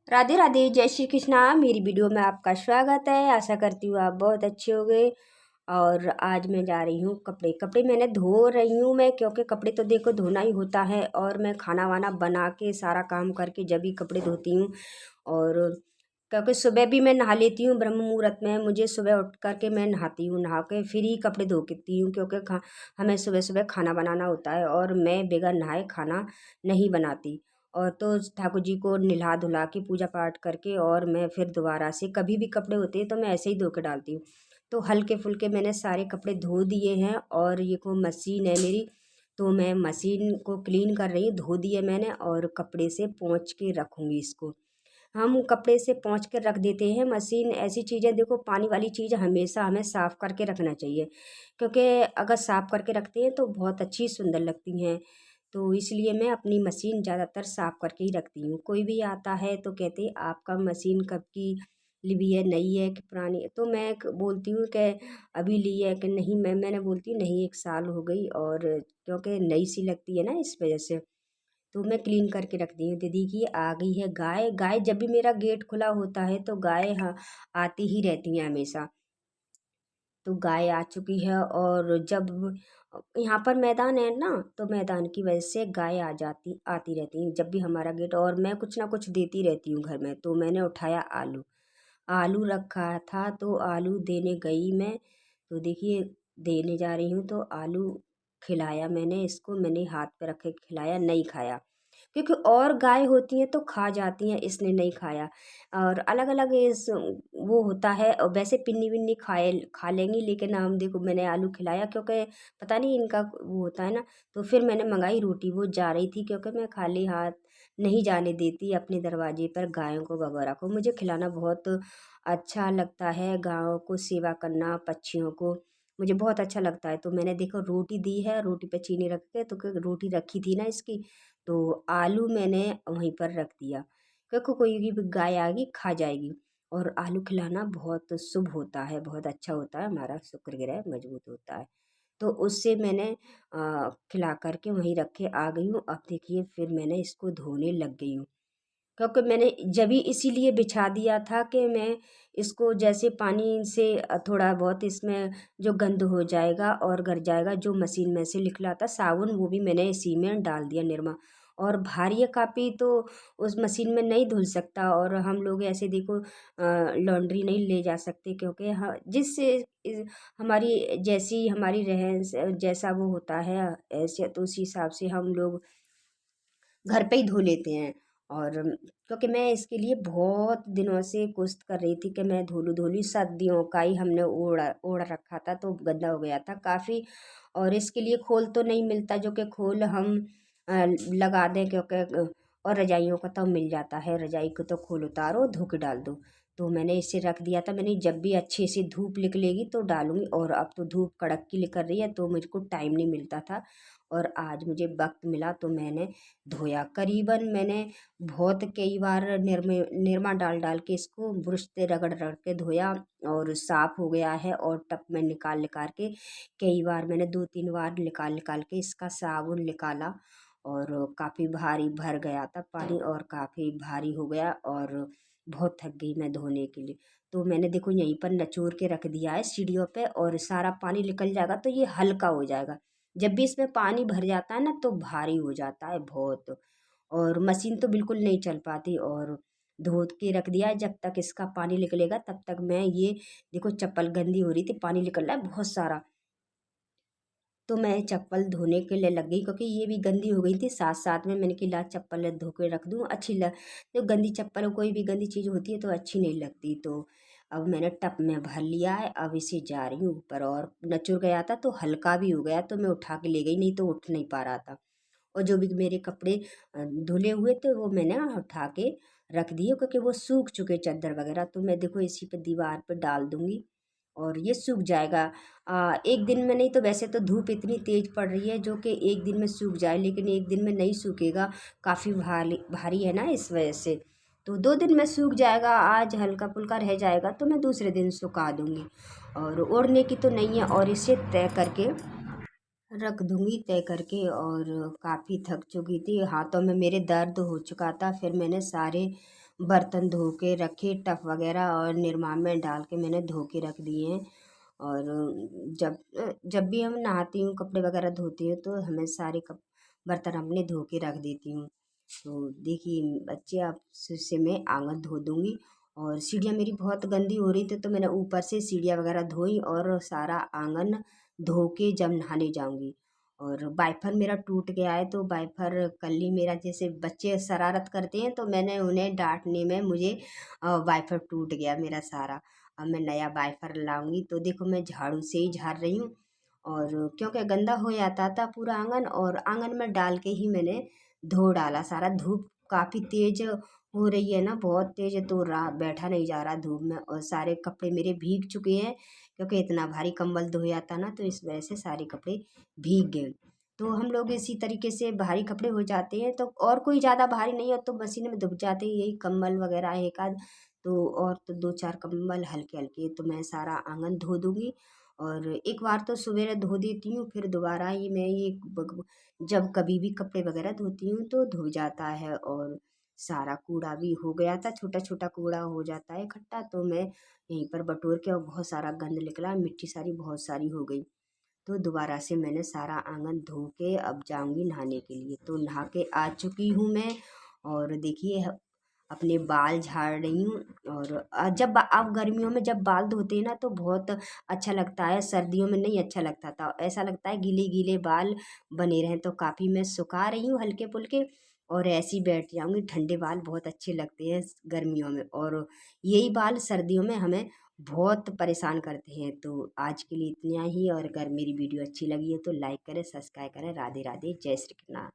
राधे राधे, जय श्री कृष्णा। मेरी वीडियो में आपका स्वागत है। आशा करती हूँ आप बहुत अच्छे होंगे। और आज मैं जा रही हूँ कपड़े मैंने धो रही हूँ मैं, क्योंकि कपड़े तो देखो धोना ही होता है। और मैं खाना वाना बना के सारा काम करके जब भी कपड़े धोती हूँ। और क्योंकि सुबह भी मैं नहा लेती हूँ, ब्रह्म मुहूर्त में मुझे सुबह उठ करके मैं नहाती हूँ, नहा के फिर ही कपड़े धोती हूँ। क्योंकि हमें सुबह सुबह खाना बनाना होता है और मैं बगैर नहाए खाना नहीं बनाती। और तो ठाकुर जी को नहला धुला के पूजा पाठ करके और मैं फिर दोबारा से कभी भी कपड़े होते हैं तो मैं ऐसे ही धो के डालती हूँ। तो हल्के फुल्के मैंने सारे कपड़े धो दिए हैं। और ये को मशीन है मेरी, तो मैं मशीन को क्लीन कर रही हूँ। धो दिए मैंने और कपड़े से पोंछ के रखूँगी इसको। हम कपड़े से पोंछ के रख देते हैं। मशीन ऐसी चीज़ है, देखो पानी वाली चीज़ हमेशा हमें साफ़ करके रखना चाहिए, क्योंकि अगर साफ़ करके रखते हैं तो बहुत अच्छी सुंदर लगती हैं। तो इसलिए मैं अपनी मशीन ज़्यादातर साफ़ करके ही रखती हूँ। कोई भी आता है तो कहते हैं आपका मशीन कब की ली है, नई है कि पुरानी है। तो मैं बोलती हूँ कि अभी ली है कि नहीं। मैंने बोलती हूँ नहीं, 1 साल हो गई। और क्योंकि नई सी लगती है ना, इस वजह से तो मैं क्लीन करके रखती हूँ। दीदी की आ गई है गाय। गाय जब भी मेरा गेट खुला होता है तो गाय हाँ आती ही रहती हैं हमेशा। तो गाय आ चुकी है। और जब यहाँ पर मैदान है ना, तो मैदान की वजह से गाय आती रहती हैं जब भी हमारा गेट। और मैं कुछ ना कुछ देती रहती हूँ घर में। तो मैंने उठाया आलू, आलू रखा था तो आलू देने गई मैं। तो देखिए देने जा रही हूँ तो आलू खिलाया मैंने इसको। मैंने हाथ पे रख के खिलाया, नहीं खाया। क्योंकि और गाय होती हैं तो खा जाती हैं, इसने नहीं खाया। और अलग अलग इस वो होता है। और वैसे पिन्नी विन्नी खा लेंगी, लेकिन हम देखो मैंने आलू खिलाया क्योंकि पता नहीं इनका वो होता है ना। तो फिर मैंने मंगाई रोटी, वो जा रही थी क्योंकि मैं खाली हाथ नहीं जाने देती अपने दरवाजे पर गायों को वगैरह को। मुझे खिलाना बहुत अच्छा लगता है, गायों को सेवा करना, पक्षियों को मुझे बहुत अच्छा लगता है। तो मैंने देखो रोटी दी है, रोटी पे चीनी रख के, तो क्योंकि रोटी रखी थी ना इसकी, तो आलू मैंने वहीं पर रख दिया क्योंकि कोई भी गाय आएगी खा जाएगी। और आलू खिलाना बहुत शुभ होता है, बहुत अच्छा होता है, हमारा शुक्र ग्रह मजबूत होता है। तो उससे मैंने खिला करके वहीं रख के आ गई हूँ। अब देखिए फिर मैंने इसको धोने लग गई हूँ, क्योंकि मैंने जब ही इसीलिए बिछा दिया था कि मैं इसको जैसे पानी से थोड़ा बहुत इसमें जो गंद हो जाएगा और गर जाएगा, जो मशीन में से निकला था साबुन वो भी मैंने इसी में डाल दिया, निरमा। और भारी है काफ़ी तो उस मशीन में नहीं धुल सकता। और हम लोग ऐसे देखो लॉन्ड्री नहीं ले जा सकते, क्योंकि हाँ जिससे हमारी जैसी हमारी जैसा वो होता है ऐसे, तो उसी हिसाब से हम लोग घर पे ही धो लेते हैं। और क्योंकि मैं इसके लिए बहुत दिनों से कोशिश कर रही थी कि मैं धो लूँ। सर्दियों का ही हमने ओढ़ा ओढ़ रखा था तो गंदा हो गया था काफ़ी। और इसके लिए खोल तो नहीं मिलता, जो कि खोल हम लगा दें, क्योंकि और रजाइयों का तो मिल जाता है, रजाई को तो खोल उतारो धो के डाल दो। तो मैंने इसे रख दिया था। मैंने जब भी अच्छे से धूप निकलेगी तो डालूंगी। और अब तो धूप कड़क की निकल रही है तो मुझको टाइम नहीं मिलता था। और आज मुझे वक्त मिला तो मैंने धोया। करीबन मैंने बहुत कई बार निरमा डाल डाल के इसको ब्रश से रगड़ रगड़ के धोया। और साफ़ हो गया है। और टब में निकाल निकाल के कई बार मैंने 2-3 बार निकाल निकाल के इसका साबुन निकाला। और काफ़ी भारी भर गया था पानी, और काफ़ी भारी हो गया। और बहुत थक गई मैं धोने के लिए। तो मैंने देखो यहीं पर निचोड़ के रख दिया है सीढ़ियों पे, और सारा पानी निकल जाएगा तो ये हल्का हो जाएगा। जब भी इसमें पानी भर जाता है ना तो भारी हो जाता है बहुत। और मशीन तो बिल्कुल नहीं चल पाती। और धो के रख दिया है, जब तक इसका पानी निकलेगा तब तक मैं ये देखो चप्पल गंदी हो रही थी, पानी निकल रहा है बहुत सारा। तो मैं चप्पल धोने के लिए लग गई, क्योंकि ये भी गंदी हो गई थी साथ साथ में। मैंने कहा ला चप्पल धो के रख दूँ, अच्छी लग जो गंदी चप्पल कोई भी गंदी चीज़ होती है तो अच्छी नहीं लगती। तो अब मैंने टब में भर लिया है, अब इसे जा रही हूँ ऊपर। और नचुर गया था तो हल्का भी हो गया तो मैं उठा के ले गई, नहीं तो उठ नहीं पा रहा था। और जो भी मेरे कपड़े धुले हुए थे वो मैंने उठा के रख दिए, क्योंकि वो सूख चुके चादर वगैरह। तो मैं देखो इसी पे दीवार पे डाल दूँगी और ये सूख जाएगा। एक दिन में नहीं तो वैसे तो धूप इतनी तेज़ पड़ रही है जो कि एक दिन में सूख जाए, लेकिन एक दिन में नहीं सूखेगा, काफ़ी भारी भारी है ना इस वजह से। तो 2 दिन में सूख जाएगा, आज हल्का फुल्का रह जाएगा तो मैं दूसरे दिन सुखा दूँगी। और ओढ़ने की तो नहीं है, और इसे तय करके रख दूँगी तय करके। और काफ़ी थक चुकी थी, हाथों में मेरे दर्द हो चुका था। फिर मैंने सारे बर्तन धो के रखे, टब वगैरह और निरमा में डाल के मैंने धो के रख दिए हैं। और जब जब भी हम नहाती हूँ, कपड़े वगैरह धोती हूँ, तो हमें सारे कप बर्तन अपने धो के रख देती हूँ। तो देखिए बच्चे, अब से मैं आंगन धो दूँगी। और सीढ़ियाँ मेरी बहुत गंदी हो रही थी, तो मैंने ऊपर से सीढ़ियाँ वगैरह धोई और सारा आंगन धो के जब नहाने जाऊँगी। और वाइपर मेरा टूट गया है, तो वाइपर कल ही मेरा, जैसे बच्चे शरारत करते हैं तो मैंने उन्हें डांटने में मुझे वाइपर टूट गया मेरा सारा। अब मैं नया वाइपर लाऊंगी। तो देखो मैं झाड़ू से ही झाड़ रही हूँ। और क्योंकि गंदा हो जाता था पूरा आंगन, और आंगन में डाल के ही मैंने धो डाला सारा। धूप काफ़ी तेज हो रही है ना, बहुत तेज है, तो रहा बैठा नहीं जा रहा धूप में, और सारे कपड़े मेरे भीग चुके हैं। क्योंकि इतना भारी कंबल धोया था ना, तो इस वजह से सारे कपड़े भीग गए। तो हम लोग इसी तरीके से भारी कपड़े हो जाते हैं तो, और कोई ज़्यादा भारी नहीं हो तो मशीन में धुप जाते हैं, यही कंबल वगैरह एक आध। तो और तो दो चार कंबल हल्के हल्के, तो मैं सारा आंगन धो दूँगी। और एक बार तो सवेरे धो देती हूँ, फिर दोबारा ही मैं ये जब कभी भी कपड़े वगैरह धोती हूँ तो धो जाता है। और सारा कूड़ा भी हो गया था, छोटा छोटा कूड़ा हो जाता है इकट्ठा, तो मैं यहीं पर बटोर के, और बहुत सारा गंद निकला, मिट्टी सारी बहुत सारी हो गई। तो दोबारा से मैंने सारा आंगन धो के अब जाऊंगी नहाने के लिए। तो नहा के आ चुकी हूँ मैं। और देखिए अपने बाल झाड़ रही हूँ। और जब अब गर्मियों में जब बाल धोते हैं ना, तो बहुत अच्छा लगता है, सर्दियों में नहीं अच्छा लगता था, ऐसा लगता है गीले गीले बाल बने रहें। तो काफ़ी मैं सुखा रही हूँ हल्के फुल्के, और ऐसे ही बैठ जाऊंगी। ठंडे बाल बहुत अच्छे लगते हैं गर्मियों में, और यही बाल सर्दियों में हमें बहुत परेशान करते हैं। तो आज के लिए इतना ही, और अगर मेरी वीडियो अच्छी लगी है तो लाइक करें, सब्सक्राइब करें। राधे राधे, जय श्री कृष्ण।